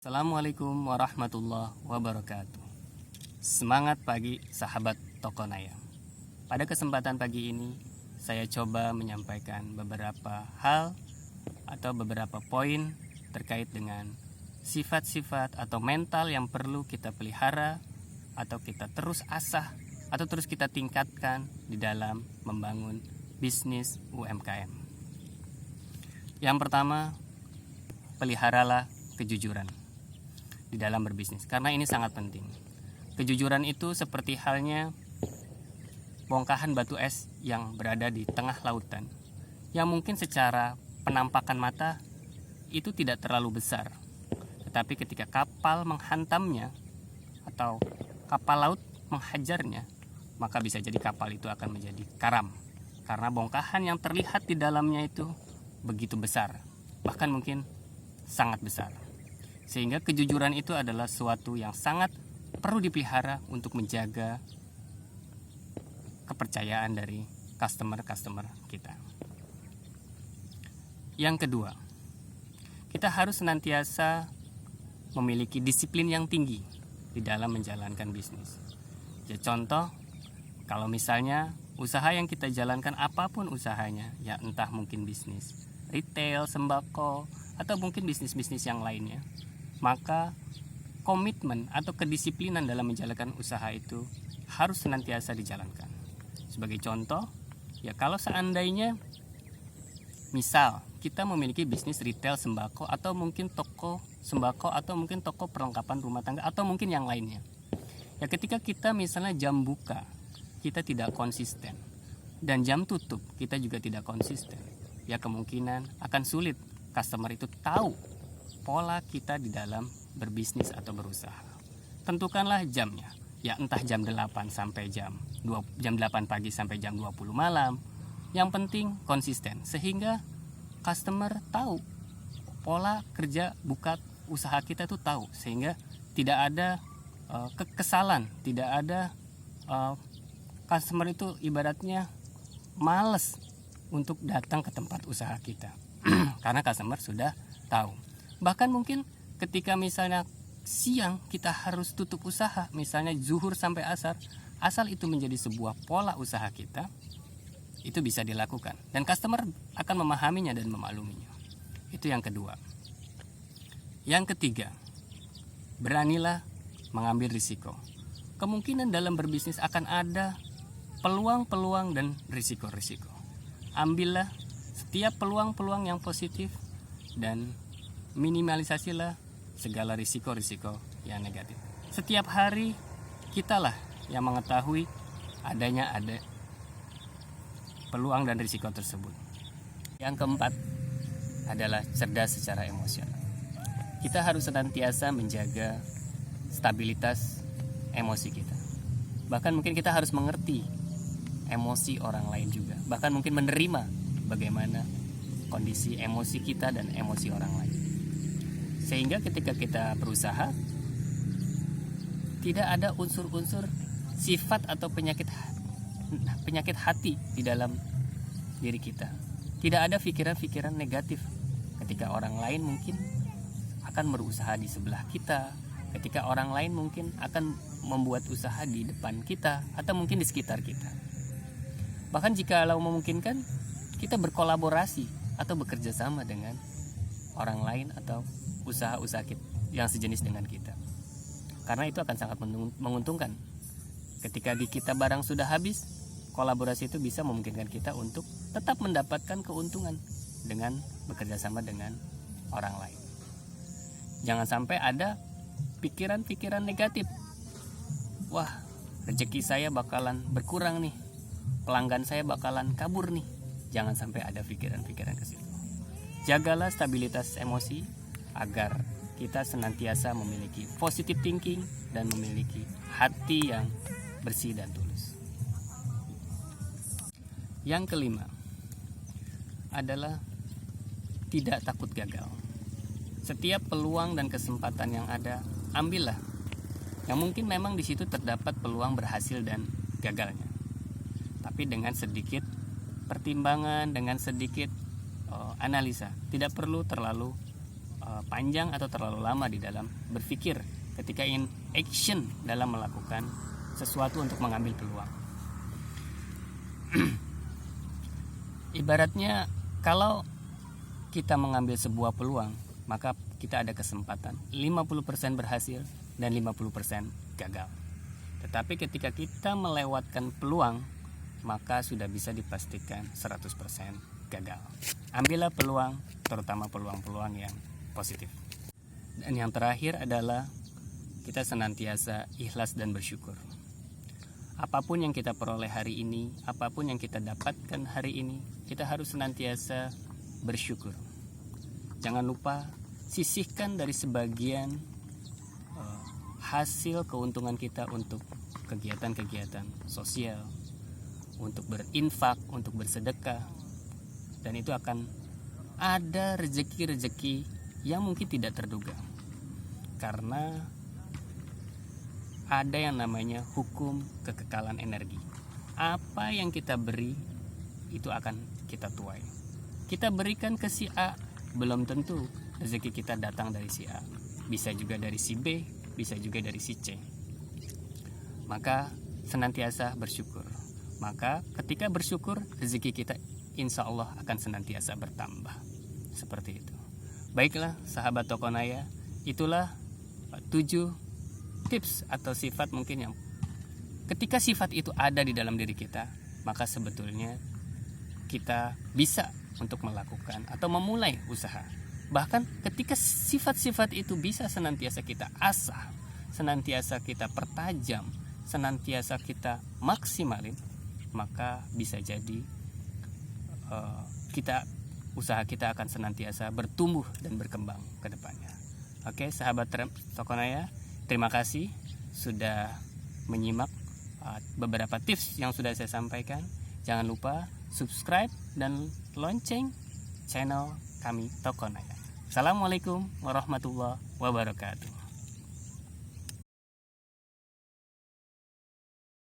Assalamualaikum warahmatullahi wabarakatuh. Semangat pagi sahabat Tokonaya. Pada kesempatan pagi ini saya coba menyampaikan beberapa hal atau beberapa poin terkait dengan sifat-sifat atau mental yang perlu kita pelihara atau kita terus asah atau terus kita tingkatkan di dalam membangun bisnis UMKM. Yang pertama, peliharalah kejujuran di dalam berbisnis, karena ini sangat penting. Kejujuran itu seperti halnya bongkahan batu es yang berada di tengah lautan, yang mungkin secara penampakan mata itu tidak terlalu besar, tetapi ketika kapal menghantamnya atau kapal laut menghajarnya, maka bisa jadi kapal itu akan menjadi karam, karena bongkahan yang terlihat di dalamnya itu begitu besar, bahkan mungkin sangat besar. Sehingga kejujuran itu adalah suatu yang sangat perlu dipelihara untuk menjaga kepercayaan dari customer kita. Yang kedua, kita harus senantiasa memiliki disiplin yang tinggi di dalam menjalankan bisnis. Ya, contoh, kalau misalnya usaha yang kita jalankan apapun usahanya, ya entah mungkin bisnis retail, sembako, atau mungkin bisnis-bisnis yang lainnya, maka komitmen atau kedisiplinan dalam menjalankan usaha itu harus senantiasa dijalankan. Sebagai contoh, ya kalau seandainya misal kita memiliki bisnis retail sembako atau mungkin toko sembako atau mungkin toko perlengkapan rumah tangga atau mungkin yang lainnya. Ya ketika kita misalnya jam buka kita tidak konsisten dan jam tutup kita juga tidak konsisten, ya kemungkinan akan sulit customer itu tahu pola kita di dalam berbisnis atau berusaha. Tentukanlah jamnya, ya entah jam 8 sampai jam 8 pagi sampai jam 20 malam. Yang penting konsisten sehingga customer tahu pola kerja buka usaha kita itu tahu, sehingga tidak ada kekesalan, tidak ada customer itu ibaratnya males untuk datang ke tempat usaha kita karena customer sudah tahu. Bahkan mungkin ketika misalnya siang kita harus tutup usaha, misalnya zuhur sampai asar, asal itu menjadi sebuah pola usaha kita, itu bisa dilakukan dan customer akan memahaminya dan memakluminya. Itu yang kedua. Yang ketiga, beranilah mengambil risiko. Kemungkinan dalam berbisnis akan ada peluang-peluang dan risiko-risiko. Ambillah setiap peluang-peluang yang positif dan minimalisasilah segala risiko-risiko yang negatif. Setiap hari kitalah yang mengetahui ada peluang dan risiko tersebut. Yang keempat adalah cerdas secara emosional. Kita harus senantiasa menjaga stabilitas emosi kita. Bahkan mungkin kita harus mengerti emosi orang lain juga. Bahkan mungkin menerima bagaimana kondisi emosi kita dan emosi orang lain. Sehingga ketika kita berusaha, tidak ada unsur-unsur sifat atau penyakit hati di dalam diri kita. Tidak ada pikiran-pikiran negatif ketika orang lain mungkin akan berusaha di sebelah kita, ketika orang lain mungkin akan membuat usaha di depan kita atau mungkin di sekitar kita. Bahkan jika memungkinkan, kita berkolaborasi atau bekerja sama dengan orang lain atau usaha-usaha yang sejenis dengan kita, karena itu akan sangat menguntungkan. Ketika di kita barang sudah habis, kolaborasi itu bisa memungkinkan kita untuk tetap mendapatkan keuntungan dengan bekerja sama dengan orang lain. Jangan sampai ada pikiran-pikiran negatif. Wah, rezeki saya bakalan berkurang nih, pelanggan saya bakalan kabur nih. Jangan sampai ada pikiran-pikiran ke situ. Jagalah stabilitas emosi agar kita senantiasa memiliki positive thinking dan memiliki hati yang bersih dan tulus. Yang kelima adalah tidak takut gagal. Setiap peluang dan kesempatan yang ada, ambillah. Yang mungkin memang di situ terdapat peluang berhasil dan gagalnya, tapi dengan sedikit pertimbangan, dengan sedikit analisa. Tidak perlu terlalu panjang atau terlalu lama di dalam berpikir ketika ingin action dalam melakukan sesuatu untuk mengambil peluang. Ibaratnya kalau kita mengambil sebuah peluang, maka kita ada kesempatan 50% berhasil dan 50% gagal. Tetapi ketika kita melewatkan peluang, maka sudah bisa dipastikan 100% gagal. Ambillah peluang, terutama peluang-peluang yang positif. Dan yang terakhir adalah kita senantiasa ikhlas dan bersyukur. Apapun yang kita peroleh hari ini, apapun yang kita dapatkan hari ini, kita harus senantiasa bersyukur. Jangan lupa sisihkan dari sebagian hasil keuntungan kita untuk kegiatan-kegiatan sosial, untuk berinfak, untuk bersedekah. Dan itu akan ada rezeki-rezeki yang mungkin tidak terduga. Karena ada yang namanya hukum kekekalan energi. Apa yang kita beri, itu akan kita tuai. Kita berikan ke si A, belum tentu rezeki kita datang dari si A. Bisa juga dari si B, bisa juga dari si C. Maka senantiasa bersyukur. Maka ketika bersyukur, rezeki kita insya Allah akan senantiasa bertambah. Seperti itu. Baiklah sahabat Tokonaya, itulah 7 tips atau sifat mungkin yang ketika sifat itu ada di dalam diri kita, maka sebetulnya kita bisa untuk melakukan atau memulai usaha. Bahkan ketika sifat-sifat itu bisa senantiasa kita asah, senantiasa kita pertajam, senantiasa kita maksimalin, maka bisa jadi usaha kita akan senantiasa bertumbuh dan berkembang ke depannya. Oke, sahabat Tokonaya, terima kasih sudah menyimak beberapa tips yang sudah saya sampaikan. Jangan lupa subscribe dan lonceng channel kami Tokonaya. Assalamualaikum warahmatullahi wabarakatuh.